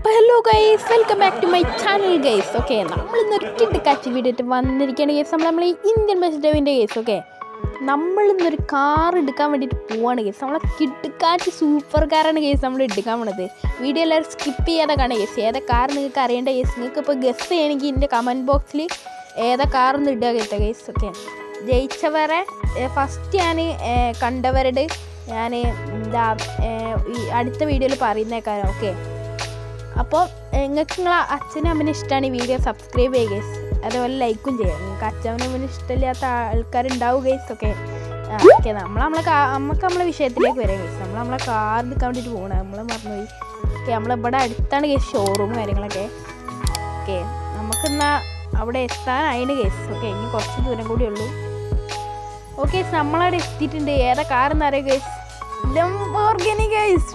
അപ്പോൾ hello guys, welcome back to my channel guys. Okay, നമ്മളിന്നൊരു കിടക്കാച്ചി വീഡിയോ വന്നിരിക്കുകയാണ് ഗൈസ്. നമ്മൾ ഈ ഇന്ത്യൻ ബസ്ഡേവിൻ്റെ ഗൈസ്. ഓക്കെ, നമ്മളിന്നൊരു കാർ എടുക്കാൻ വേണ്ടിയിട്ട് പോവാണ് ഗൈസ്. നമ്മളെ കിടക്കാച്ചി സൂപ്പർ കാറാണ് ഗൈസ് നമ്മൾ എടുക്കാൻ പോണത്. വീഡിയോ എല്ലാവരും സ്കിപ്പ് ചെയ്യാതെ കാണുക ഗൈസ്. ഏതാ കാർ നിങ്ങൾക്ക് അറിയേണ്ട ഗൈസ്. നിങ്ങൾക്ക് ഇപ്പോൾ ഗസ് ചെയ്യണമെങ്കിൽ എൻ്റെ കമൻറ്റ് ബോക്സിൽ ഏതാ കാറെന്ന് ഇടുക കേട്ടോ ഗൈസ്. ഓക്കെ, ജയിച്ചവരെ ഫസ്റ്റ് ഞാൻ കണ്ടവരുടെ ഞാൻ എന്താ ഈ അടുത്ത വീഡിയോയിൽ പറയുന്നേക്കാരം. ഓക്കെ, അപ്പോൾ നിങ്ങൾക്ക് നിങ്ങളെ അച്ഛനും അമ്മനും ഇഷ്ടമാണ് ഈ വീഡിയോ സബ്സ്ക്രൈബ് ചെയ്യുക ഗൈസ്. അതുപോലെ ലൈക്കും ചെയ്യുക. നിങ്ങൾക്ക് അച്ഛനും അമ്മനും ഇഷ്ടമില്ലാത്ത ആൾക്കാരുണ്ടാവും ഗൈസ്. ഓക്കെ ഓക്കെ, നമ്മളെ വിഷയത്തിലേക്ക് വരാം ഗൈസ്. നമ്മളെ കാർ എടുക്കാൻ വേണ്ടിയിട്ട് പോകണം. നമ്മൾ മറന്നുപോയി. ഓക്കെ, നമ്മളിവിടെ അടുത്താണ് ഗൈസ് ഷോറൂം കാര്യങ്ങളൊക്കെ. ഓക്കെ, നമുക്കെന്നാൽ അവിടെ എത്താനായിന് ഗൈസ്. ഓക്കെ, ഇനി കുറച്ച് ദൂരം കൂടി ഉള്ളൂ. ഓക്കെ, നമ്മളവിടെ എത്തിയിട്ടുണ്ട്. ഏതാ കാറെന്ന് അറിയാം ഗൈസ്. Lamborghini guys.